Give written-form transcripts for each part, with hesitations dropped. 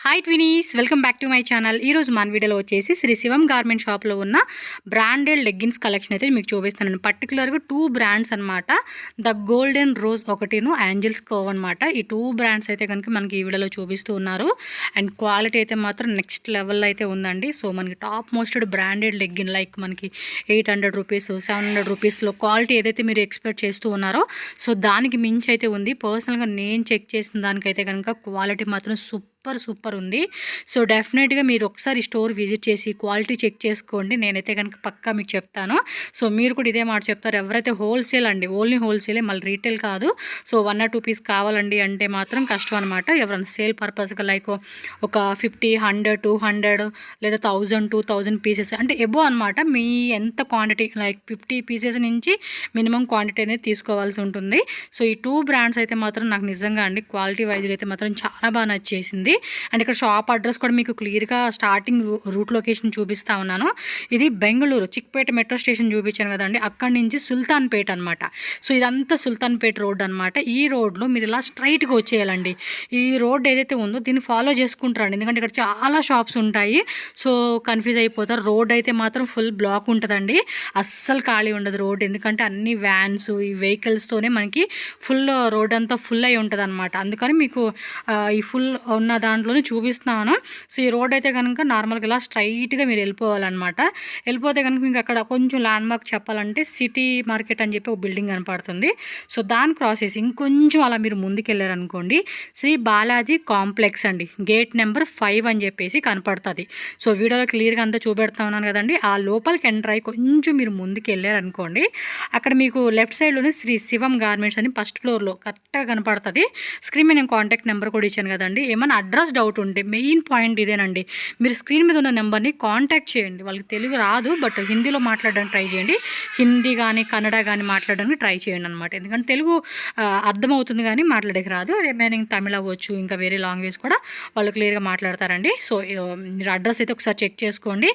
Hi twinnies, welcome back to my channel. ఈరోజు మన వీడియోలో వచ్చేసి శ్రీ శివం గార్మెంట్ షాప్లో ఉన్న బ్రాండెడ్ లెగ్గిన్స్ కలెక్షన్ అయితే మీకు చూపిస్తాను. పర్టికులర్గా 2 బ్రాండ్స్ అనమాట. ద గోల్డెన్ రోజ్ ఒకటిను యాంజిల్స్ కర్వ్ అనమాట. ఈ 2 బ్రాండ్స్ అయితే కనుక మనకి ఈ వీడియోలో చూపిస్తూ ఉన్నారు. అండ్ క్వాలిటీ అయితే మాత్రం నెక్స్ట్ లెవెల్లో అయితే ఉందండి. సో మనకి టాప్ మోస్టెడ్ బ్రాండెడ్ లెగ్గిన్ లైక్ మనకి 800 రూపీస్ 700 రూపీస్లో క్వాలిటీ ఏదైతే మీరు ఎక్స్పెక్ట్ చేస్తూ ఉన్నారో సో దానికి మించి అయితే ఉంది. పర్సనల్గా నేను చెక్ చేసిన దానికైతే కనుక క్వాలిటీ మాత్రం సూపర్ ఉంది. సో డెఫినెట్గా మీరు ఒకసారి స్టోర్ విజిట్ చేసి క్వాలిటీ చెక్ చేసుకోండి. నేనైతే కనుక పక్కా మీకు చెప్తాను. సో మీరు కూడా ఇదే మాట చెప్తారు. ఎవరైతే హోల్సేల్ అండి, ఓన్లీ హోల్సేలే, మళ్ళీ రీటైల్ కాదు. సో 1 or 2 పీస్ కావాలండి అంటే మాత్రం కష్టం అనమాట. ఎవరైనా సేల్ పర్పస్గా లైక్ ఒక 50, 100, 200 లేదా 1000, 2000 పీసెస్ అంటే ఎబో అనమాట. మీ ఎంత క్వాంటిటీ లైక్ 50 పీసెస్ నుంచి మినిమం క్వాంటిటీ అనేది తీసుకోవాల్సి ఉంటుంది. సో ఈ 2 బ్రాండ్స్ అయితే మాత్రం నాకు నిజంగా అండి క్వాలిటీ వైజ్గా అయితే మాత్రం చాలా బాగా నచ్చేసింది. అండ్ ఇక్కడ షాప్ అడ్రస్ కూడా మీకు క్లియర్గా స్టార్టింగ్ రూట్ లొకేషన్ చూపిస్తా ఉన్నాను. ఇది బెంగళూరు చిక్పేట మెట్రో స్టేషన్ చూపించాను కదండి, అక్కడి నుంచి సుల్తాన్పేట అనమాట. సో ఇదంతా సుల్తాన్పేట రోడ్ అనమాట. ఈ రోడ్లో మీరు ఇలా స్ట్రైట్గా వచ్చేయాలండి. ఈ రోడ్ ఏదైతే ఉందో దీన్ని ఫాలో చేసుకుంటారండి, ఎందుకంటే ఇక్కడ చాలా షాప్స్ ఉంటాయి. సో కన్ఫ్యూజ్ అయిపోతారు. రోడ్ అయితే మాత్రం ఫుల్ బ్లాక్ ఉంటుందండి, అస్సలు ఖాళీ ఉండదు రోడ్. ఎందుకంటే అన్ని వ్యాన్స్ ఈ వెహికల్స్తోనే మనకి ఫుల్ రోడ్ అంతా ఫుల్ అయి ఉంటుంది అనమాట. అందుకని మీకు ఈ ఫుల్ ఉన్న దాంట్లోనే చూపిస్తున్నాను. సో ఈ రోడ్ అయితే కనుక నార్మల్గా ఇలా స్ట్రైట్గా మీరు వెళ్ళిపోవాలన్నమాట. వెళ్ళిపోతే కనుక మీకు అక్కడ కొంచెం ల్యాండ్ మార్క్ చెప్పాలంటే సిటీ మార్కెట్ అని చెప్పి ఒక బిల్డింగ్ కనపడుతుంది. సో దాన్ని క్రాస్ చేసి ఇంకొంచెం అలా మీరు ముందుకు వెళ్ళారనుకోండి శ్రీ బాలాజీ కాంప్లెక్స్ అండి, గేట్ నెంబర్ 5 అని చెప్పేసి కనపడుతుంది. సో వీడియోలో క్లియర్గా అంతా చూపెడతా ఉన్నాను కదండి. ఆ లోపలికి ఎంటర్ అయ్యి కొంచెం మీరు ముందుకు వెళ్ళారనుకోండి అక్కడ మీకు లెఫ్ట్ సైడ్లోనే శ్రీ శివం గార్మెంట్స్ అని ఫస్ట్ ఫ్లోర్లో కరెక్ట్గా కనపడుతుంది. స్క్రీన్ మీద నేను కాంటాక్ట్ నెంబర్ కూడా ఇచ్చాను కదండి. ఏమైనా అడ్రస్ డౌట్ ఉంటే మెయిన్ పాయింట్ ఇదేనండి, మీరు స్క్రీన్ మీద ఉన్న నెంబర్ని కాంటాక్ట్ చేయండి. వాళ్ళకి తెలుగు రాదు, బట్ హిందీలో మాట్లాడడానికి ట్రై చేయండి. హిందీ కానీ కన్నడ కానీ మాట్లాడడానికి ట్రై చేయండి అనమాట. ఎందుకంటే తెలుగు అర్థమవుతుంది కానీ మాట్లాడేకి రాదు. రిమైనింగ్ తమిళ అవ్వచ్చు, ఇంకా వేరే లాంగ్వేజ్ కూడా వాళ్ళు క్లియర్గా మాట్లాడతారండి. సో మీరు అడ్రస్ అయితే ఒకసారి చెక్ చేసుకోండి.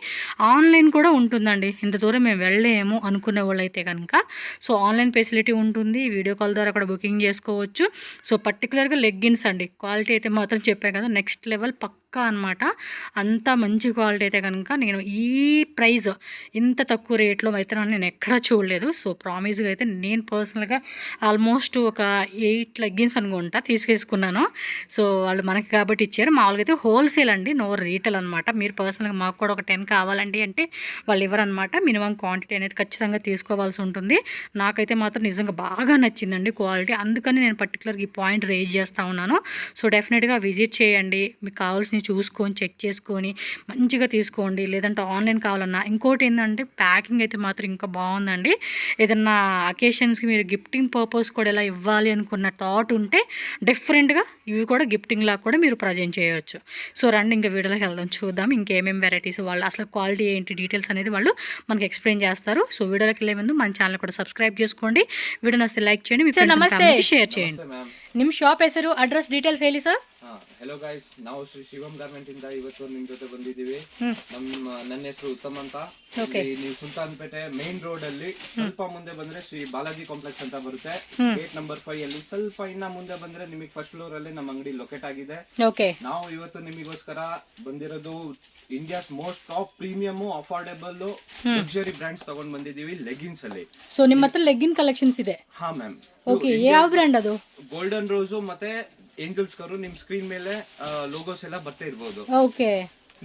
ఆన్లైన్ కూడా ఉంటుందండి. ఇంత దూరం మేము వెళ్ళలేము అనుకునే వాళ్ళు అయితే కనుక సో ఆన్లైన్ ఫెసిలిటీ ఉంటుంది. వీడియో కాల్ ద్వారా కూడా బుకింగ్ చేసుకోవచ్చు. సో పర్టికులర్గా లెగ్గిన్స్ అండి, క్వాలిటీ అయితే మాత్రం చెప్పాను కదా నెక్స్ట్ లెవెల్ పక్కా అనమాట. అంత మంచి క్వాలిటీ అయితే కనుక నేను ఈ ప్రైస్ ఇంత తక్కువ రేట్లో అయితే నేను ఎక్కడా చూడలేదు. సో ప్రామిస్గా అయితే నేను పర్సనల్గా ఆల్మోస్ట్ ఒక 8 లెగ్గిన్స్ అనుకుంటా తీసుకేసుకున్నాను. సో వాళ్ళు మనకి కాబట్టి ఇచ్చారు. మామూలుగా అయితే హోల్సేల్ అండి, నో రీటైల్ అనమాట. మీరు పర్సనల్గా మాకు కూడా ఒక 10 కావాలండి అంటే వాళ్ళు ఇవ్వరనమాట. మినిమం క్వాంటిటీ అనేది ఖచ్చితంగా తీసుకోవాల్సి ఉంటుంది. నాకైతే మాత్రం నిజంగా బాగా నచ్చిందండి క్వాలిటీ. అందుకని నేను పర్టికులర్గా ఈ పాయింట్ రేజ్ చేస్తూ ఉన్నాను. సో డెఫినెట్గా విజిట్ చేయండి. మీకు కావాల్సినవి చూసుకొని చెక్ చేసుకొని మంచిగా తీసుకోండి. లేదంటే ఆన్లైన్ కావాలన్నా. ఇంకోటి ఏంటంటే ప్యాకింగ్ అయితే మాత్రం ఇంకా బాగుందండి. ఏదన్నా అకేషన్స్కి మీరు గిఫ్టింగ్ పర్పస్ కూడా ఇలా ఇవ్వాలి అనుకున్న థాట్ ఉంటే డిఫరెంట్గా ఇవి కూడా గిఫ్టింగ్ లాగా కూడా మీరు ప్రజెంట్ చేయవచ్చు. సో రండి ఇంకా వీడియోలోకి వెళ్దాం, చూద్దాం ఇంకేమేమి వెరైటీస్ వాళ్ళు అసలు క్వాలిటీ ఏంటి డీటెయిల్స్ అనేది వాళ్ళు మనకి ఎక్స్ప్లెయిన్ చేస్తారు. సో వీడియోలోకి వెళ్ళే ముందు మన ఛానల్ కూడా సబ్స్క్రైబ్ చేసుకోండి. వీడియో నచ్చితే లైక్ చేయండి, మీ ఫ్రెండ్స్ అండ్ ఫ్యామిలీకి షేర్ చేయండి. ನಿಮ್ಮ ಶಾಪ್ ಹೆಸರು ಅಡ್ರೆಸ್ ಡೀಟೇಲ್ಸ್ ಹೇಳಿ ಸರ್. ಹೆಲೋ ಗೈಸ್, ನಾವು ಶ್ರೀ ಶಿವಂ ಗಾರ್ಮೆಂಟ್ ಇಂದ ಇವತ್ತು ನಿಮ್ ಜೊತೆ ಬಂದಿದ್ದೀವಿ. ನನ್ನ ಹೆಸರು ಉತ್ತಮ್ ಅಂತ. ನೀವು ಸುಲ್ತಾನ್ಪೇಟೆ ಮೇನ್ ರೋಡ್ ಅಲ್ಲಿ ಸ್ವಲ್ಪ ಮುಂದೆ ಬಂದ್ರೆ ಶ್ರೀ ಬಾಲಾಜಿ ಕಾಂಪ್ಲೆಕ್ಸ್ ಅಂತ ಬರುತ್ತೆ. ಗೇಟ್ ನಂಬರ್ 5 ಅಲ್ಲಿ ಸ್ವಲ್ಪ ಇನ್ನ ಮುಂದೆ ಬಂದ್ರೆ ನಿಮಗೆ ಫಸ್ಟ್ ಫ್ಲೋರ್ ಅಲ್ಲಿ ನಮ್ಮ ಅಂಗಡಿ ಲೊಕೇಟ್ ಆಗಿದೆ. ನಾವು ಇವತ್ತು ನಿಮಗೋಸ್ಕರ ಬಂದಿರೋದು India's most top premium affordable luxury brands ತಗೊಂಡ್ ಬಂದಿದ್ದೀವಿ ಲೆಗಿನ್ಸ್ ಅಲ್ಲಿ. ಸೊ ನಿಮ್ಮ ಹತ್ರ ಲೆಗ್ಗಿನ್ ಕಲೆಕ್ಷನ್ಸ್ ಇದೆ? ಹಾ ಮ್ಯಾಮ್. ಓಕೆ, ಯಾವ ಬ್ರ್ಯಾಂಡ್ ಅದು? ಗೋಲ್ಡನ್ ರೋಸು ಮತ್ತೆ ಏಂಜಲ್ಸ್ ಕರು. ನಿಮ್ ಸ್ಕ್ರೀನ್ ಮೇಲೆ ಲೋಗೋಸ್ ಎಲ್ಲ ಬರ್ತಾ ಇರ್ಬೋದು. ಓಕೆ.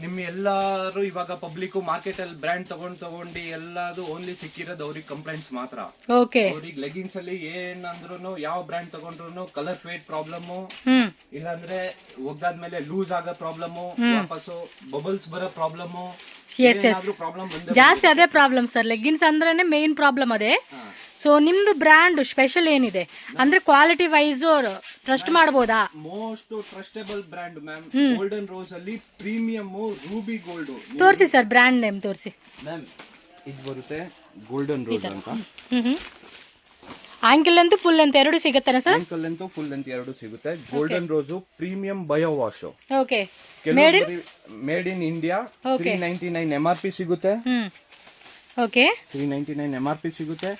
ನಿಮ್ ಎಲ್ಲಾರು ಇವಾಗ ಪಬ್ಲಿಕ್ ಮಾರ್ಕೆಟ್ ಅಲ್ಲಿ ಬ್ರ್ಯಾಂಡ್ ತಗೊಂಡು ಎಲ್ಲಾದು ಓನ್ಲಿ ಸಿಕ್ಕಿರೋದು ಅವ್ರಿಗೆ ಕಂಪ್ಲೇಂಟ್ಸ್ ಮಾತ್ರ. ಓಕೆ. ಅವ್ರಿಗೆ ಲೆಗಿನ್ಸ್ ಅಲ್ಲಿ ಏನಂದ್ರು ಯಾವ ಬ್ರ್ಯಾಂಡ್ ತಗೊಂಡ್ರು ಕಲರ್ ಫೇಡ್ ಪ್ರಾಬ್ಲಮ್, ಇಲ್ಲಾಂದ್ರೆ ಒಗ್ದಾದ್ಮೇಲೆ ಲೂಸ್ ಆಗೋ ಪ್ರಾಬ್ಲಮ್, ವಾಪಸ್ಸು ಬಬಲ್ಸ್ ಬರೋ ಪ್ರಾಬ್ಲಮ್, ಜಾಸ್ತಿ ಅದೇ ಪ್ರಾಬ್ಲಮ್ ಸರ್. ಲೆಗ್ಗಿನ್ಸ್ ಅಂದ್ರೇನೆ ಮೇನ್ ಪ್ರಾಬ್ಲಮ್ ಅದೇ. ಸೊ ನಿಮ್ದು ಬ್ರ್ಯಾಂಡ್ ಸ್ಪೆಷಲ್ ಏನಿದೆ ಅಂದ್ರೆ ಕ್ವಾಲಿಟಿ ವೈಸ್ ಟ್ರಸ್ಟ್ ಮಾಡಬಹುದಾ? Most trustable brand ma'am. Golden rose ಅಲ್ಲಿ ಪ್ರೀಮಿಯಂ ರೂಬಿ ಗೋಲ್ಡ್. ತೋರಿಸಿ ಸರ್, ಬ್ರ್ಯಾಂಡ್ ನೇಮ್ ತೋರಿಸಿ ಮ್ಯಾಮ್. ಇದು ಬರುತ್ತೆ ಗೋಲ್ಡನ್ ರೋಸ್ ಅಂತ. ಆಂಕಲ್ ಲೆಂತ್ ಫುಲ್ ಲೆಂತ್ ಎರಡು ಸಿಗುತ್ತಾನೆ sir? Ankle length full length ಎರಡು ಸಿಗುತ್ತೆ. Golden rose premium bio wash. Okay. Made in India. 399 MRP ಸಿಗುತ್ತೆ. ಓಕೆ 399 MRP ಸಿಗುತ್ತೆ.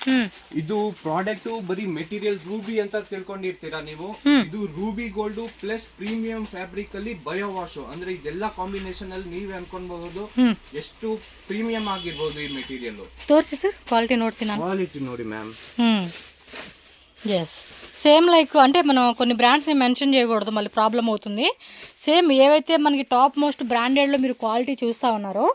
ಇದು ಪ್ರಾಡಕ್ಟ್ ಬರೀ ಮೆಟೀರಿಯಲ್ ರೂಬಿ ಅಂತ ತಿಳ್ಕೊಂಡಿರ್ತೀರಾ ನೀವು. ಇದು Ruby gold plus premium fabric ಅಲ್ಲಿ ಬಯೋ ವಾಶ್, ಅಂದ್ರೆ ಇದೆಲ್ಲ ಕಾಂಬಿನೇಷನ್ ಅಲ್ಲಿ ನೀವೇ ಅನ್ಕೊಬಹುದು ಎಷ್ಟು ಪ್ರೀಮಿಯಂ ಆಗಿರ್ಬೋದು ಈ ಮೆಟೀರಿಯಲ್. ತೋರಿಸಿ ಸರ್, ಕ್ವಾಲಿಟಿ ನೋಡ್ತೀನಿ ನಾನು. క్వాలిటీ ನೋಡಿ మ్యామ్. ఎస్ సేమ్ లైక్ అంటే మనం కొన్ని బ్రాండ్స్ని మెన్షన్ చేయకూడదు, మళ్ళీ ప్రాబ్లం అవుతుంది. సేమ్ ఏవైతే మనకి టాప్ మోస్ట్ బ్రాండెడ్లో మీరు క్వాలిటీ చూస్తూ ఉన్నారో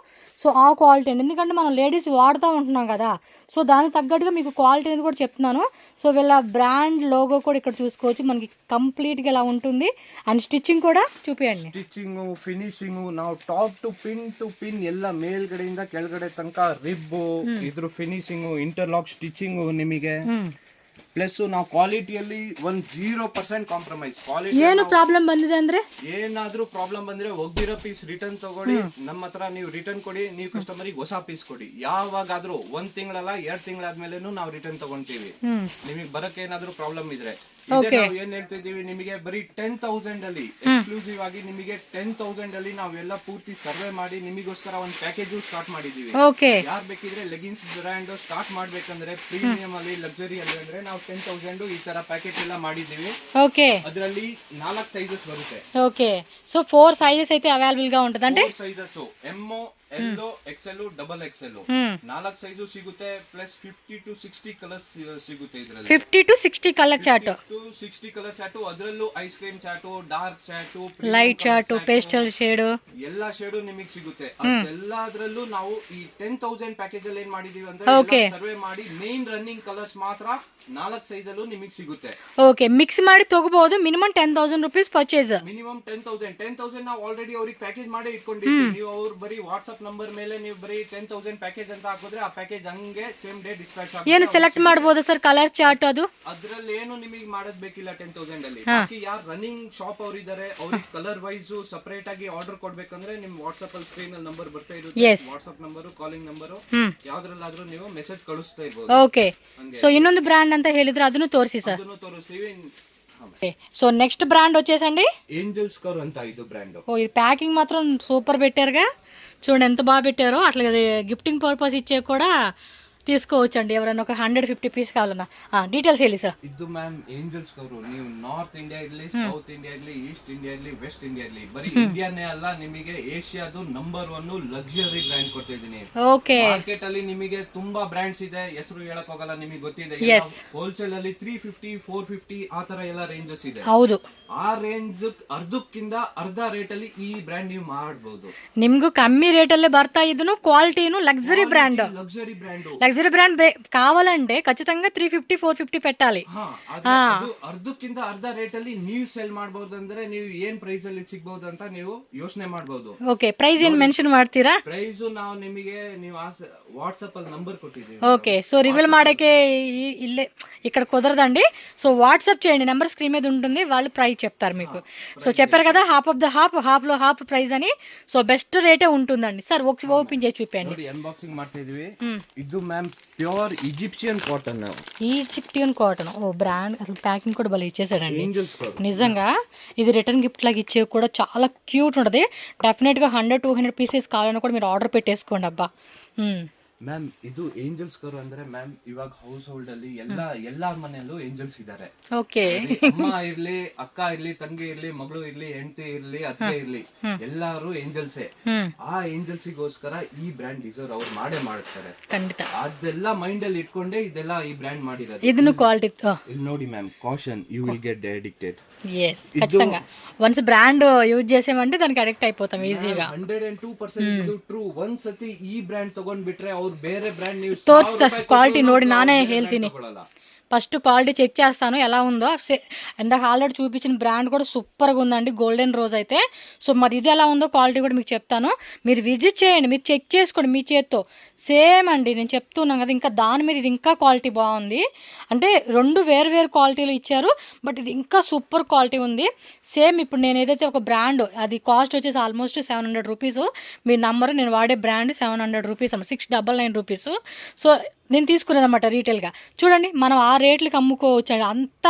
సో ఆ క్వాలిటీ అండి. ఎందుకంటే మనం లేడీస్ వాడుతూ ఉంటున్నాం కదా, సో దానికి తగ్గట్టుగా మీకు క్వాలిటీ అనేది కూడా చెప్తున్నాను. సో వీళ్ళ బ్రాండ్ లోగో కూడా ఇక్కడ చూసుకోవచ్చు, మనకి కంప్లీట్గా ఇలా ఉంటుంది. అండ్ స్టిచ్చింగ్ కూడా చూపించండి. ಸ್ಟಿಚಿಂಗ್ ಫಿನಿಶಿಂಗ್ ನಾವು ಟಾಪ್ ಟು ಪಿನ್ ಎಲ್ಲ ಮೇಲ್ಗಡೆಯಿಂದ ಕೆಳಗಡೆ ತನಕ ರಿಬ್, ಇದ್ರ ಫಿನಿಶಿಂಗ್, ಇಂಟರ್ಲಾಕ್ ಸ್ಟಿಚಿಂಗ್ ನಿಮಗೆ. ಪ್ಲಸ್ ನಾವು ಕ್ವಾಲಿಟಿಯಲ್ಲಿ 0% ಕಾಂಪ್ರಮೈಸ್. ಕ್ವಾಲಿಟಿ ಏನು ಪ್ರಾಬ್ಲಮ್ ಬಂದಿದೆ ಅಂದ್ರೆ ಏನಾದ್ರೂ ಪ್ರಾಬ್ಲಮ್ ಬಂದ್ರೆ ಒಗ್ದಿರೋ ಪೀಸ್ ರಿಟರ್ನ್ ತಗೊಳ್ಳಿ, ನಮ್ಮ ಹತ್ರ ನೀವು ರಿಟರ್ನ್ ಕೊಡಿ, ನೀವು ಕಸ್ಟಮರಿಗೆ ಹೊಸ ಪೀಸ್ ಕೊಡಿ. ಯಾವಾಗಾದ್ರೂ 1 ತಿಂಗಳಲ್ಲ 2 ತಿಂಗಳಾದ್ಮೇಲೆನೂ ನಾವು ರಿಟರ್ನ್ ತಗೊಂತೀವಿ. ನಿಮಗೆ ಬರಕ್ಕೆ ಏನಾದ್ರೂ ಪ್ರಾಬ್ಲಮ್ ಇದ್ರೆ ನಾವು ಏನ್ ಹೇಳ್ತಿದೀವಿ, ನಿಮಗೆ ಬರೀ 10,000 ಅಲ್ಲಿ ಎಕ್ಸ್ಕ್ಲೂಸಿವ್ ಆಗಿ ನಿಮಗೆ 10,000 ಅಲ್ಲಿ ನಾವೆಲ್ಲ ಪೂರ್ತಿ ಸರ್ವೆ ಮಾಡಿ ನಿಮಗೋಸ್ಕರ ಒಂದು ಪ್ಯಾಕೇಜ್ ಸ್ಟಾರ್ಟ್ ಮಾಡಿದೀವಿ. ಯಾರು ಬೇಕಿದ್ರೆ ಲೆಗಿನ್ಸ್ ಬ್ರ್ಯಾಂಡ್ ಸ್ಟಾರ್ಟ್ ಮಾಡ್ಬೇಕಂದ್ರೆ ಪ್ರೀಮಿಯಂ ಅಲ್ಲಿ ಲಕ್ಸುರಿ ಅಲ್ಲಿ ಅಂದ್ರೆ ನಾವು 10,000 ಈ ತರ ಪ್ಯಾಕೇಜ್ ಎಲ್ಲ ಮಾಡಿದೀವಿ. ಅದರಲ್ಲಿ 4 ಸೈಜಸ್ ಬರುತ್ತೆ. ఓకే, సో 4 సైజెస్ అయితే అవైలబుల్ గా ఉంటుంది. అంటే sizes M, L, XL, double XL 4 size ಸಿಗುತ್ತೆ. ಪ್ಲಸ್ 50 to 60 ಕಲರ್ಸ್ ಸಿಗುತ್ತೆ ಇದರಲ್ಲಿ. 50 to 60 colour chart, 60 colour chart. ಅದರಲ್ಲೂ ice cream chart, dark chart, light chart, pastel shade, ಎಲ್ಲಾ ಶೇಡು ನಿಮಗೆ ಸಿಗುತ್ತೆ. ಅದೆಲ್ಲದರಲ್ಲೂ ನಾವು ಈ 10,000 ಪ್ಯಾಕೇಜ್ ಅಲ್ಲಿ ಏನ್ ಮಾಡಿದೀವಿ ಅಂದ್ರೆ ಸರ್ವೆ ಮಾಡಿ ಮೇನ್ ರನ್ನಿಂಗ್ ಕಲರ್ಸ್ ಮಾತ್ರ 4 ಸೈಜ್ ಅಲ್ಲೂ ನಿಮಗೆ ಸಿಗುತ್ತೆ. ಓಕೆ, ಮಿಕ್ಸ್ ಮಾಡಿ ತಗೋಬಹುದು. Minimum 10,000 rupees purchase. ಮಿನಿಮಮ್ 10,000 ನಾವು ಆಲ್ರೆಡಿ ಅವ್ರಿಗೆ ಪ್ಯಾಕೇಜ್ ಮಾಡಿ ಇಟ್ಕೊಂಡಿರ್ತೀವಿ. ನೀವು ಅವ್ರು ಬರೀ ವಾಟ್ಸ್ಆಪ್ ನಂಬರ್ ಮೇಲೆ ನೀವು ಬರೀ 10,000 ಪ್ಯಾಕೇಜ್ ಅಂತ ಹಾಕಿದ್ರೆ ಆ ಪ್ಯಾಕೇಜ್ ಹಂಗೆ ಸೇಮ್ ಡೇ ಡಿಸ್ಪ್ಯಾಚ್ ಆಗುತ್ತೆ. ಏನು ಸೆಲೆಕ್ಟ್ ಮಾಡಬಹುದು ಸರ್ ಕಲರ್ ಚಾರ್ಟ್? ಅದು ಅದ್ರಲ್ಲಿ ಏನು ನಿಮಗೆ ಮಾಡೋದ್ ಬೇಕಿಲ್ಲ 10,000 ಅಲ್ಲಿ. ಬಾಕಿ ಯಾರು ರನ್ನಿಂಗ್ ಶಾಪ್ ಅವ್ರು ಇದಾರೆ ಅವ್ರಿಗೆ ಕಲರ್ ವೈಸ್ ಸಪರೇಟ್ ಆಗಿ ಆರ್ಡರ್ ಕೊಡ್ಬೇಕಂದ್ರೆ ನಿಮ್ ವಾಟ್ಸ್ಆಪ್ ಅಲ್ಲಿ ಸ್ಕ್ರೀನ್ ಅಲ್ಲಿ ನಂಬರ್ ಬರ್ತಾ ಇರುತ್ತೆ. ವಾಟ್ಸ್ಆಪ್ ನಂಬರ್, ಕಾಲಿಂಗ್ ನಂಬರ್ ಯಾವ್ದ್ರಲ್ಲಾದ್ರೂ ನೀವು ಮೆಸೇಜ್ ಕಳಿಸ್ತಾ ಇರ್ಬೋದು. ಓಕೆ, ಸೊ ಇನ್ನೊಂದು ಬ್ರಾಂಡ್ ಅಂತ ಹೇಳಿದ್ರೆ ಅದನ್ನು ತೋರಿಸಿ ಸರ್. ಅದನ್ನು ತೋರಿಸ್ತೀವಿ. సో నెక్స్ట్ బ్రాండ్ వచ్చేసండి ఏంజల్స్ కర్ ಅಂತ ಇದು బ్రాండ్. ఓ, ఇది ప్యాకింగ్ మాత్రం సూపర్ పెట్టారుగా, చూడండి ఎంత బాగా పెట్టారో. అట్లా గిఫ్టింగ్ పర్పస్ ఇచ్చే కూడా తీసుకోవచ్చండి ఎవరైనా ఒక 150 పీస్ కావాలన్నా. డీటెయిల్స్ ಹೇಳಿ ಸರ್. ಇದು ಮ್ಯಾಮ್ ಏಂಜಲ್ಸ್ ಕವರು ನೀವು ನಾರ್ತ್ ಇಂಡಿಯಾ ಇರ್ಲಿ, ಸೌತ್ ಇಂಡಿಯಾ ಇರ್ಲಿ, ಈಸ್ಟ್ ಇಂಡಿಯಾ ಇರ್ಲಿ, ವೆಸ್ಟ್ ಇಂಡಿಯಾ ಇರ್ಲಿ, ಬರೀ ಇಂಡಿಯಾನೇ ಅಲ್ಲ ನಿಮಗೆ ಏಷ್ಯಾದು ನಂಬರ್ 1 ಲಕ್ಸುರಿ ಬ್ರ್ಯಾಂಡ್ ಕೊಡ್ತಿದ್ದೀನಿ. ಓಕೆ, ಮಾರ್ಕೆಟ್ ಅಲ್ಲಿ ನಿಮಗೆ ತುಂಬಾ ಬ್ರ್ಯಾಂಡ್ಸ್ ಇದೆ, ಹೆಸರು ಹೇಳಕ್ ಹೋಗಲ್ಲ, ನಿಮಗೆ ಗೊತ್ತಿದೆ. ಹೋಲ್ಸೇಲ್ ಅಲ್ಲಿ 350, 450 ಆ ತರ ಎಲ್ಲ ರೇಂಜಸ್ ಇದೆ. ಹೌದು, ಆ ರೇಂಜ್ ಅರ್ಧಕ್ಕಿಂತ ಅರ್ಧ ರೇಟ್ ಅಲ್ಲಿ ಈ ಬ್ರ್ಯಾಂಡ್ ನೀವು ಮಾಡಬಹುದು. ನಿಮ್ಗೂ ಕಮ್ಮಿ ರೇಟ್ ಅಲ್ಲೇ ಬರ್ತಾ ಇದನ್ನು ಕ್ವಾಲಿಟಿನು ಲಕ್ಸುರಿ ಬ್ರ್ಯಾಂಡ್. లగ్జరీ బ్రాండ్ కావాలంటే ఖచ్చితంగా 350, 450 పెట్టాలి. ಅರ್ಧಕ್ಕಿಂತ ಅರ್ಧ ರೇಟ್ ಅಲ್ಲಿ ನೀವು ಸೆಲ್ ಮಾಡಬಹುದು. ಅಂದ್ರೆ ನೀವು ಏನ್ ಪ್ರೈಸ್ ಅಲ್ಲಿ ಸಿಗಬಹುದು ಅಂತ ನೀವು ಯೋಚನೆ ಮಾಡಬಹುದು. ಓಕೆ, ಪ್ರೈಸ್ ಏನ್ ಮೆನ್ಷನ್ ಮಾಡ್ತೀರಾ? ಪ್ರೈಸ್ ನಾವು ನಿಮಗೆ ನೀವು ವಾಟ್ಸಾಪ್ ಅಲ್ಲಿ ನಂಬರ್ ಕೊಟ್ಟಿದ್ದೀವಿ. ఓకే, సో రివీల్ ಮಾಡಕ್ಕೆ ఇల్లే ఇక్కడ కుదరదండి. సో వాట్సాప్ చేయండి, నెంబర్ స్క్రీన్ మీద ఉంటుంది, వాళ్ళు ప్రైస్ చెప్తారు మీకు. సో చెప్పారు కదా హాఫ్ ఆఫ్ ద హాఫ్ లో హాఫ్ ప్రైస్ అని. సో బెస్ట్ రేటే ఉంటుందండి. సార్ ఓపెన్ చేసి చూపండి. అన్బాక్సింగ్ ಮಾಡ್ತಾ ಇದೀವಿ. ಇದು ma'am pure Egyptian cotton. Egyptian cotton, ఓ బ్రాండ్. అసలు ప్యాకింగ్ కూడా భలే ఇచ్చేసాడండి నిజంగా. ఇది రిటర్న్ గిఫ్ట్ లాగా ఇచ్చే కూడా చాలా క్యూట్ ఉంటుంది. డెఫినెట్గా 100-200 పీసెస్ కావాలని కూడా మీరు ఆర్డర్ పెట్టేసుకోండి. అబ్బా ಮ್ಯಾಮ್ ಇದು ಏಂಜಲ್ಸ್ ಕರು ಅಂದ್ರೆ ಮ್ಯಾಮ್ ಇವಾಗ ಹೌಸ್ ಹೋಲ್ಡ್ ಅಲ್ಲಿ ಎಲ್ಲಾರ ಮನೆಯಲ್ಲೂ ಏಂಜಲ್ಸ್ ಇದಾರೆ. ಓಕೆ, ಅಮ್ಮ ಇರ್ಲಿ, ಅಕ್ಕ ಇರ್ಲಿ, ತಂಗಿ ಇರ್ಲಿ, ಮಗಳು ಇರ್ಲಿ, ಹೆಂಡತಿ ಇರ್ಲಿ, ಅತ್ತೆ ಇರ್ಲಿ, ಎಲ್ಲಾರು ಏಂಜಲ್ಸೇ. ಆ ಏಂಜಲ್ಸಿಗೋಸ್ಕರ ಈ ಬ್ರ್ಯಾಂಡ್ ಡಿಸರ್ವ್ ಅವ್ರು ಮಾಡೇ ಮಾಡ್ತಾರೆ. ಖಂಡಿತ ಅದೆಲ್ಲ ಮೈಂಡ್ ಅಲ್ಲಿ ಇಟ್ಕೊಂಡೆ ಇದೆಲ್ಲ ಈ ಬ್ರ್ಯಾಂಡ್ ಮಾಡಿರೋದು. ಇದನ್ನು ಕ್ವಾಲಿಟಿ ಇಲ್ಲಿ ನೋಡಿ ma'am, caution you will get addicted. Yes, ఖచ్చితంగా వన్స్ బ్రాండ్ యూజ్ చేసామంటే దానికి అడిక్ట్ అయిపోతాం ఈజీగా. 102% ಇದು ಟ್ರೂ. ಒಂದ್ಸತಿ ಈ ಬ್ರ್ಯಾಂಡ್ ತಗೊಂಡ್ಬಿಟ್ರೆ ಅವ್ರು ಬೇರೆ ಬ್ರ್ಯಾಂಡ್ ನೀವು క్వాలిటీ ನೋಡಿ ನಾನೇ ಹೇಳ್ತೀನಿ. ఫస్ట్ క్వాలిటీ చెక్ చేస్తాను ఎలా ఉందో. ఇందాక ఆల్రెడీ చూపించిన బ్రాండ్ కూడా సూపర్గా ఉందండి, గోల్డెన్ రోజ్ అయితే. సో మరి ఇది ఎలా ఉందో క్వాలిటీ కూడా మీకు చెప్తాను. మీరు విజిట్ చేయండి, మీరు చెక్ చేసుకోండి మీ చేత్తో. సేమ్ అండి, నేను చెప్తున్నాను కదా, ఇంకా దాని మీద ఇది ఇంకా క్వాలిటీ బాగుంది. అంటే 2 వేరు క్వాలిటీలు ఇచ్చారు, బట్ ఇది ఇంకా సూపర్ క్వాలిటీ ఉంది. సేమ్ ఇప్పుడు నేను ఏదైతే ఒక బ్రాండ్, అది కాస్ట్ వచ్చేసి ఆల్మోస్ట్ 700 రూపీస్. మీ నంబరు, నేను వాడే బ్రాండ్ 700 రూపీస్ అమ్మ, 699 రూపీస్. సో నేను తీసుకున్నదన్నమాట రీటైల్గా. చూడండి మనం ఆ రేట్లకి అమ్ముకోవచ్చు అండి, అంత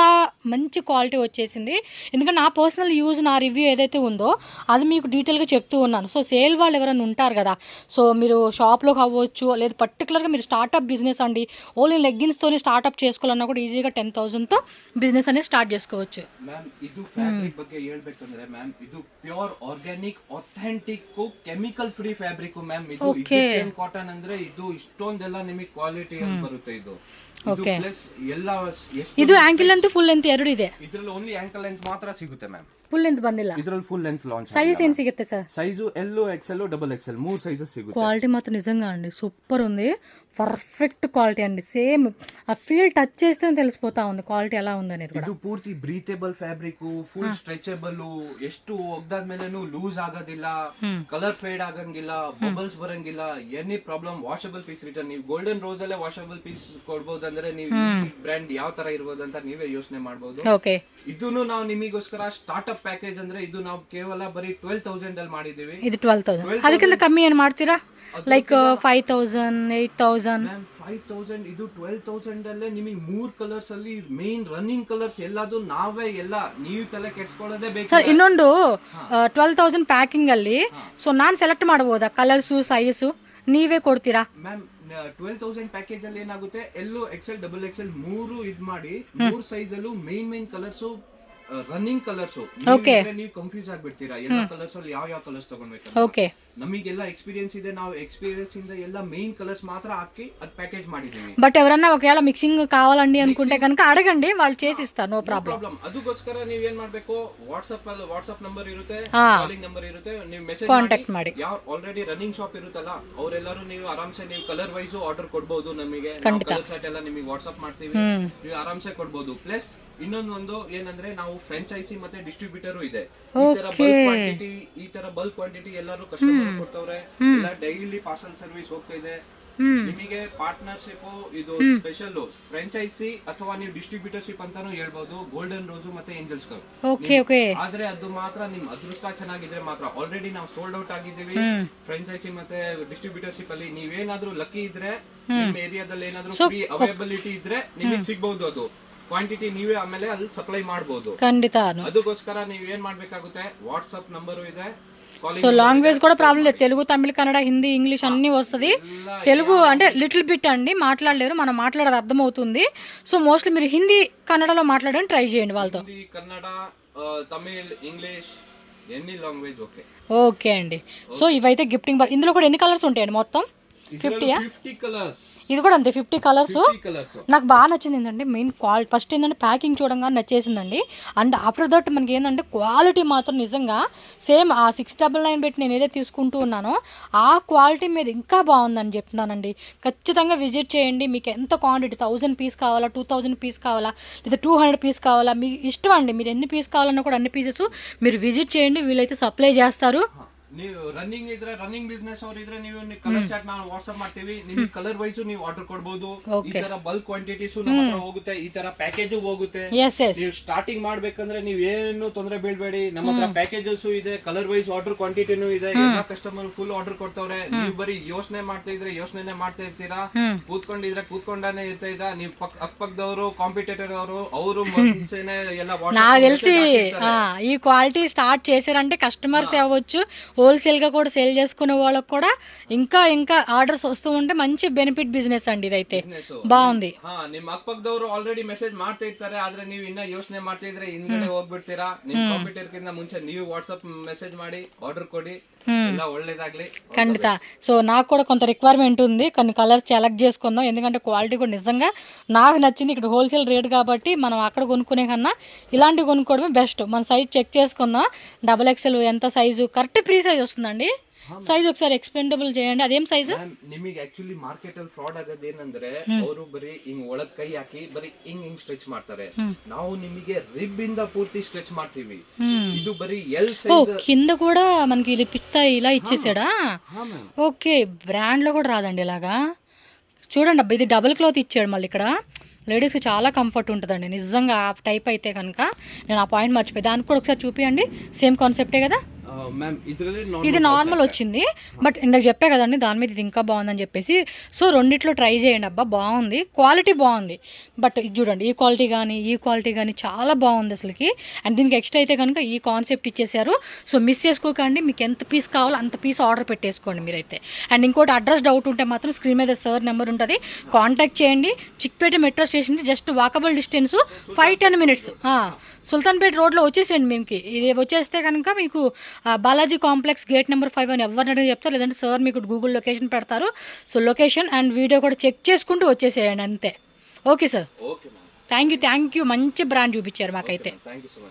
మంచి క్వాలిటీ వచ్చేసింది. ఎందుకంటే నా పర్సనల్ యూజ్, నా రివ్యూ ఏదైతే ఉందో అది మీకు డీటెయిల్గా చెప్తూ ఉన్నాను. సో సేల్ వాళ్ళు ఎవరైనా ఉంటారు కదా, సో మీరు షాప్లోకి అవ్వచ్చు, లేదా పర్టికులర్గా మీరు స్టార్టప్ బిజినెస్ అండి, ఓన్లీ లెగ్గిన్స్తోనే స్టార్టప్ చేసుకోవాలన్నా కూడా ఈజీగా 10,000తో బిజినెస్ అనేది స్టార్ట్ చేసుకోవచ్చు. ಮ್ಯಾಮ್ ಇದು ಫ್ಯಾಬ್ರಿಕ್ ಬಗ್ಗೆ ಹೇಳ್ಬೇಕಂದ್ರೆ ಮ್ಯಾಮ್ ಇದು pure organic authentic chemical free fabric ma'am. ಇದು ಈಜಿಪ್ಷಿಯನ್ ಕಾಟನ್ ಅಂದ್ರೆ ಇದು ಇಷ್ಟೊಂದೆಲ್ಲ ನಿಮಗೆ ಕ್ವಾಲಿಟಿ ಬರುತ್ತೆ. ಇದು ಪ್ಲಸ್ ಎಲ್ಲ ಇದು ಆಂಕಲ್ ಲೆಂತ್ ಫುಲ್ ಲೆಂತ್ ಎರಡು ಇದೆ. ಇದ್ರಲ್ಲಿ ಓನ್ಲಿ ಆಂಕಲ್ ಲೆಂತ್ ಮಾತ್ರ ಸಿಗುತ್ತೆ ಮ್ಯಾಮ್, ಫುಲ್ ಲೆಂತ್ ಬಂದಿಲ್ಲ. ಇದ್ರಲ್ಲಿ ಫುಲ್ ಲೆಂತ್ ಲಾಂಚ್. సైజ్ ఏం సిಗುತ್ತೆ sir? Size L, XL, double XL 3 sizes సిಗುತ್ತೆ. క్వాలిటీ మాత్రం నిజంగా అండి సూపర్ ఉంది, పర్ఫెక్ట్ క్వాలిటీ అండి. సేమ్ ఆ ఫీల్ టచ్ చేస్తే తెలిసిపోతా ఉంది క్వాలిటీ ఎలా ఉంది అనేది కూడా. ಇದು ಪೂರ್ತಿ ಬ್ರೀತೇಬಲ್ ಫ್ಯಾಬ್ರಿಕ್, ಫುಲ್ ಸ್ಟ್ರೆಚಬಲ್, ಎಷ್ಟು ಒಗ್ದಾದ್ಮೇಲೆನೂ ಲೂಸ್ ಆಗೋದಿಲ್ಲ, ಕಲರ್ ಫೇಡ್ ಆಗಂಗಿಲ್ಲ, ಬಬಲ್ಸ್ ಬರಂಗಿಲ್ಲ, any problem. Washable piece return. ನೀವು ಗೋಲ್ಡನ್ ರೋಸ್ ಅಲ್ಲೇ ವಾಷಬಲ್ ಪೀಸ್ ಕೊಡ್ಬೋದಂದ್ರೆ ನೀವು ಬ್ರ್ಯಾಂಡ್ ಯಾವ ತರ ಇರ್ಬೋದು ಅಂತ ನೀವೇ ಯೋಚನೆ ಮಾಡಬಹುದು. ಓಕೆ, ಇದನ್ನು ನಾವು ನಿಮಗೋಸ್ಕರ ಸ್ಟಾರ್ಟ್ಅಪ್ ಪ್ಯಾಕೇಜ್ ಅಂದ್ರೆ ಇದು ನಾವು ಕೇವಲ ಬರೀ 12,000 ಅಲ್ಲಿ ಮಾಡಿದೀವಿ. ಇದು 12,000. ಅದಕ್ಕಿಂತ ಕಮ್ಮಿ ಏನು ಮಾಡ್ತೀರಾ? ಲೈಕ್ 5,000, 8,000? 5,000. ಇದು 12,000 ಅಲ್ಲೇ ನಿಮಗೆ 3 ಕಲರ್ಸ್ ಅಲ್ಲಿ ಮೇನ್ ರನ್ನಿಂಗ್ ಕಲರ್ಸ್ ಎಲ್ಲದು ನಾವೇ ಎಲ್ಲ ನೀವು ತಲೆ ಕೆಡ್ಸ್ಕೊಳ್ಳೋದೇ ಬೇಕು ಸರ್. ಇನ್ನೊಂದು 12,000 ಪ್ಯಾಕಿಂಗ್ ಅಲ್ಲಿ ಸೊ ನಾನು ಸೆಲೆಕ್ಟ್ ಮಾಡಬಹುದಾ ಕಲರ್ಸು ಸೈಜು ನೀವೇ ಕೊಡ್ತೀರಾ ಮ್ಯಾಮ್? 12,000 ಪ್ಯಾಕೇಜ್ ಅಲ್ಲಿ ಏನಾಗುತ್ತೆ, ಎಲ್ಲೋ ಎಕ್ಸೆಲ್, ಡಬಲ್ ಎಕ್ಸೆಲ್ 3 ಇದ್ ಮಾಡಿ 3 ಸೈಜ್ ಅಲ್ಲೂ ಮೇನ್ ಕಲರ್ಸ್ ರನ್ನಿಂಗ್ ಕಲರ್ಸ್. ನೀವು ಕನ್ಫ್ಯೂಸ್ ಆಗ್ಬಿಡ್ತೀರಾ ಎಲ್ಲ ಕಲರ್ಸ್ ಅಲ್ಲಿ ಯಾವ ಕಲರ್ಸ್ ತಗೊಳ್ಬೇಕು. ಓಕೆ, ನಮಗೆಲ್ಲ ಎಕ್ಸ್ಪೀರಿಯನ್ಸ್ ಇದೆ, ನಾವು ಎಕ್ಸ್ಪೀರಿಯನ್ಸ್ ಇಂದ ಎಲ್ಲ ಮೇನ್ ಕಲರ್ಸ್ ಮಾತ್ರ ಹಾಕಿ ಅದು ಪ್ಯಾಕೇಜ್ ಮಾಡಿದೀವಿ. బట్ ఎవరన్నా ఒకవేళ మిక్సింగ్ కావాలండి అనుకుంటే కనుక అడగండి, వాళ్ళు చేసిస్తారు, నో ప్రాబ్లం. ಅದಕ್ಕೋಸ್ಕರ ನೀವ್ ಏನ್ ಮಾಡ್ಬೇಕು, ವಾಟ್ಸ್ಆಪ್ ನಂಬರ್ ಇರುತ್ತೆ, ಕಾಲಿಂಗ್ ನಂಬರ್ ಇರುತ್ತೆ, ನೀವು ಮೆಸೇಜ್ ಕಾಂಟ್ಯಾಕ್ಟ್ ಮಾಡಿ. ಯಾವ ಆಲ್ರೆಡಿ ರನ್ನಿಂಗ್ ಶಾಪ್ ಇರುತ್ತಲ್ಲ ಅವರೆಲ್ಲರೂ ನೀವು ಆರಾಮ್ಸೆ ನೀವು ಕಲರ್ ವೈಸ್ ಆರ್ಡರ್ ಕೊಡ್ಬೋದು. ನಮಗೆ ಕಲರ್ ಸೆಟ್ ಎಲ್ಲ ನಿಮಗೆ ವಾಟ್ಸ್ಆಪ್ ಮಾಡ್ತೀವಿ, ನೀವು ಆರಾಮ್ಸೆ ಕೊಡ್ಬೋದು. ಪ್ಲಸ್ ಇನ್ನೊಂದು ಏನಂದ್ರೆ ನಾವು ಫ್ರಾಂಚೈಸಿ ಮತ್ತೆ ಡಿಸ್ಟ್ರಿಬ್ಯೂಟರ್ ಇದೆ. ಈ ತರ ಬಲ್ಕ್ ಕ್ವಾಂಟಿಟಿ ಎಲ್ಲರೂ ಕಸ್ಟಮರ್ ಕೊಡ್ತವ್ರೆ, ಇಲ್ಲ ಡೈಲಿ ಪಾರ್ಸಲ್ ಸರ್ವಿಸ್ ಹೋಗ್ತಾ ಇದೆ. ನಿಮಗೆ ಪಾರ್ಟ್ನರ್ಶಿಪ್ ಇದು ಸ್ಪೆಷಲ್ ಫ್ರಾಂಚೈಸಿ ಅಥವಾ ನೀವು ಡಿಸ್ಟ್ರಿಬ್ಯೂಟರ್ಶಿಪ್ ಅಂತಾನು ಹೇಳ್ಬಹುದು. ಗೋಲ್ಡನ್ ರೋಸ್ ಮತ್ತೆ ಏಂಜಲ್ಸ್ ಕರ್. ಆದ್ರೆ ಅದು ಮಾತ್ರ ನಿಮ್ ಅದೃಷ್ಟ ಚೆನ್ನಾಗಿದ್ರೆ ಮಾತ್ರ. ಆಲ್ರೆಡಿ ನಾವು ಸೋಲ್ಡ್ ಔಟ್ ಆಗಿದ್ದೀವಿ ಫ್ರಾಂಚೈಸಿ ಮತ್ತೆ ಡಿಸ್ಟ್ರಿಬ್ಯೂಟರ್ಶಿಪ್ ಅಲ್ಲಿ. ನೀವೇನಾದ್ರೂ ಲಕ್ಕಿ ಇದ್ರೆ ನಿಮ್ಮ ಏರಿಯಾದಲ್ಲಿ ಏನಾದ್ರೂ ಫ್ರೀ ಅವೈಲಬಿಲಿಟಿ ಇದ್ರೆ ನಿಮಗೆ ಸಿಗಬಹುದು. ಅದು ಕ್ವಾಂಟಿಟಿ ನೀವೇ ಆಮೇಲೆ ಅಲ್ಲಿ ಸಪ್ಲೈ ಮಾಡಬಹುದು ಖಂಡಿತ. ಅದಕ್ಕೋಸ್ಕರ ನೀವು ಏನ್ ಮಾಡ್ಬೇಕಾಗುತ್ತೆ, ವಾಟ್ಸ್ಆಪ್ ನಂಬರ್ ಇದೆ. సో లాంగ్వేజ్ కూడా ప్రాబ్లం లేదు, తెలుగు, తమిళ, కన్నడ, హిందీ, ఇంగ్లీష్ అన్నీ వస్తుంది. తెలుగు అంటే లిటిల్ బిట్ అండి మాట్లాడలేరు, మనం మాట్లాడేది అర్థమవుతుంది. సో మోస్ట్లీ మీరు హిందీ, కన్నడలో మాట్లాడడానికి ట్రై చేయండి వాళ్ళతో. Hindi, Kannada, Tamil, English, any language okay. Okay అండి. సో ఇవైతే గిఫ్టింగ్ బార్. ఇందులో కూడా ఎన్ని కలర్స్ ఉంటాయండి మొత్తం? 50 కలర్స్. ఇది కూడా అంతే 50 కలర్స్. నాకు బాగా నచ్చింది ఏంటంటే మెయిన్ క్వాలిటీ. ఫస్ట్ ఏంటంటే ప్యాకింగ్ చూడంగా నచ్చేసిందండి. అండ్ ఆఫ్టర్ దట్ మనకి ఏంటంటే క్వాలిటీ మాత్రం నిజంగా సేమ్ ఆ 699 పెట్టి నేను ఏదైతే తీసుకుంటూ ఉన్నానో ఆ క్వాలిటీ మీద ఇంకా బాగుందని చెప్తున్నానండి. ఖచ్చితంగా విజిట్ చేయండి. మీకు ఎంత క్వాంటిటీ 1000 పీస్ కావాలా, 2000 పీస్ కావాలా, లేదా 200 పీస్ కావాలా, మీ ఇష్టం అండి. మీరు ఎన్ని పీస్ కావాలన్నా కూడా అన్ని పీసెస్ మీరు విజిట్ చేయండి, వీళ్ళైతే సప్లై చేస్తారు. ನೀವು ರನ್ನಿಂಗ್ ಇದ್ರೆ ರನ್ನಿಂಗ್ ಬಿಸ್ನೆಸ್ ಅವ್ರು ಇದ್ರೆ ನೀವು ಕಲರ್ ಚಾರ್ಟ್ ನಾವು ವಾಟ್ಸ್ಆಪ್ ಮಾಡ್ತೀವಿ. ನಿಮಗೆ ಕಲರ್ ವೈಸ್ ನೀವು ಆರ್ಡರ್ ಕೊಡಬಹುದು. ಈ ತರ ಬಲ್ಕ್ ಕ್ವಾಂಟಿಟೀಸ್ ನಮ್ಮ ಹತ್ರ ಹೋಗುತ್ತೆ, ಈ ತರ ಪ್ಯಾಕೇಜ್ ಹೋಗುತ್ತೆ. ನೀವು ಸ್ಟಾರ್ಟಿಂಗ್ ಮಾಡ್ಬೇಕಂದ್ರೆ ನೀವು ಏನು ತೊಂದರೆ ಬೀಳ್ಬೇಡಿ, ನಮ್ಮ ಹತ್ರ ಪ್ಯಾಕೇಜಸ್ ಇದೆ, ಕಲರ್ ವೈಸ್ ಆರ್ಡರ್ ಕ್ವಾಂಟಿಟಿನೂ ಇದೆ. ಎಲ್ಲ ಕಸ್ಟಮರ್ ಫುಲ್ ಆರ್ಡರ್ ಕೊಡ್ತವ್ರೆ. ನೀವು ಬರೀ ಯೋಚನೆ ಯೋಚನೆ ಮಾಡ್ತಾ ಇರ್ತೀರಾ, ಕೂತ್ಕೊಂಡಾನೆ ಇರ್ತಾ ಇದ್ದ. ನೀವು ಅಕ್ಕಪಕ್ಕದವರು ಕಾಂಪಿಟೇಟರ್ ಅವರು ಮುಂಚೆನೆ ಎಲ್ಲ నాకు తెలిసి ఈ క్వాలిటీ స్టార్ట్ చేశారంటే కస్టమర్స్ అవ్వచ్చు, హోల్సేల్గా కూడా సేల్ చేసుకునే వాళ్ళకి కూడా ఇంకా ఆర్డర్స్ వస్తూ ఉంటే మంచి బెనిఫిట్ బిజినెస్ అండి. ఇదైతే బాగుంది. ನಿಮ್ಮ ಅಕ್ಕಪಕ್ಕದವರು ಆಲ್ರೆಡಿ ಮೆಸೇಜ್ ಮಾಡ್ತಾ ಇರ್ತಾರೆ, ಆದ್ರೆ ನೀವು ಇನ್ನ ಯೋಚನೆ ಮಾಡ್ತಾ ಇದ್ರೆ ಹಿಂದ್ಗಡೆ ಹೋಗ್ಬಿಡ್ತೀರಾ. ನಿಮ್ ಕಾಂಪಿಟೇಟರ್ ಕಿಂತ ಮುಂಚೆ ನೀವು ವಾಟ್ಸ್ಆಪ್ ಮೆಸೇಜ್ ಮಾಡಿ ఆర్డర్ కొడి. ಎಲ್ಲ ಒಳ್ಳೇದಾಗ್ಲಿ ఖండిత. సో నాకు కూడా కొంత రిక్వైర్మెంట్ ఉంది, కొన్ని కలర్స్ సెలెక్ట్ చేసుకుందాం. ఎందుకంటే క్వాలిటీ కూడా నిజంగా నాకు నచ్చింది. ఇక్కడ హోల్సేల్ రేట్ కాబట్టి మనం అక్కడ కొనుక్కునే కన్నా ఇలాంటివి కొనుక్కోవడమే బెస్ట్. మన సైజ్ చెక్ చేసుకుందాం. XXL ఎంత సైజు, కరెక్ట్ ప్రీ సైజ్ వస్తుందండి. ಸೈಜ್ ఒకసారి ಎಕ್ಸ್ಪೆಂಡಬಲ್ చేయండి. ಅದೇಂ ಸೈಜ್? ನಿಮಗೆ ಆಕ್ಚುಲಿ ಮಾರ್ಕೆಟ್ ಅಲ್ಲಿ ಫ್ರಾಡ್ ಆಗೋದು ಏನಂದ್ರೆ ಅವರು ಬರೀ ಹಿಂಗ್ ಒಳಗ್ ಕೈ ಹಾಕಿ ಬರೀ ಹಿಂಗ್ ಸ್ಟ್ರೆಚ್ ಮಾಡ್ತಾರೆ. ನಾವು ನಿಮಗೆ ರಿಬ್ ಇಂದ ಪೂರ್ತಿ ಸ್ಟ್ರೆಚ್ ಮಾಡ್ತೀವಿ. ಇದು ಬರೀ ಎಲ್ ಸೈಜ್. కింద కూడా మనకి పిస్తా ఇలా ఇచ్చేసాడా? ఓకే, బ్రాండ్ లో కూడా రాదండి ఇలాగా. చూడండి అబ్బా, ఇది డబుల్ క్లాత్ ఇచ్చాడు మళ్ళీ ఇక్కడ. లేడీస్కి చాలా కంఫర్ట్ ఉంటుందండి నిజంగా. ఆ టైప్ అయితే కనుక నేను ఆ పాయింట్ మర్చిపోయి దానికి కూడా ఒకసారి చూపియండి. సేమ్ కాన్సెప్టే కదా? మ్యామ్ ఇది నార్మల్ వచ్చింది, బట్ ఇందాక చెప్పే కదండి దాని మీద ఇది ఇంకా బాగుందని చెప్పేసి. సో రెండిట్లో ట్రై చేయండి అబ్బా, బాగుంది, క్వాలిటీ బాగుంది. బట్ ఇది చూడండి, ఈ క్వాలిటీ కానీ చాలా బాగుంది అసలుకి. అండ్ దీనికి ఎక్స్ట్రా అయితే కనుక ఈ కాన్సెప్ట్ ఇచ్చేసారు. సో మిస్ చేసుకోకండి, మీకు ఎంత పీస్ కావాలో అంత పీస్ ఆర్డర్ పెట్టేసుకోండి మీరైతే. అండ్ ఇంకోటి అడ్రస్ డౌట్ ఉంటే మాత్రం స్క్రీన్ మీద సార్ నెంబర్ ఉంటుంది, కాంటాక్ట్ చేయండి. Chickpet metro station just walkable distance 5-10 minutes. Sultanpet రోడ్లో వచ్చేసేయండి. మీకు ఇది వచ్చేస్తే కనుక మీకు బాలాజీ కాంప్లెక్స్ గేట్ నెంబర్ 5 అని ఎవరిని చెప్తారు, లేదంటే సార్ మీకు గూగుల్ లొకేషన్ పెడతారు. సో లొకేషన్ అండ్ వీడియో కూడా చెక్ చేసుకుంటూ వచ్చేసేయండి అంతే. Okay sir, okay ma'am, thank you మంచి బ్రాండ్ చూపించారు మాకైతే. Thank you so much.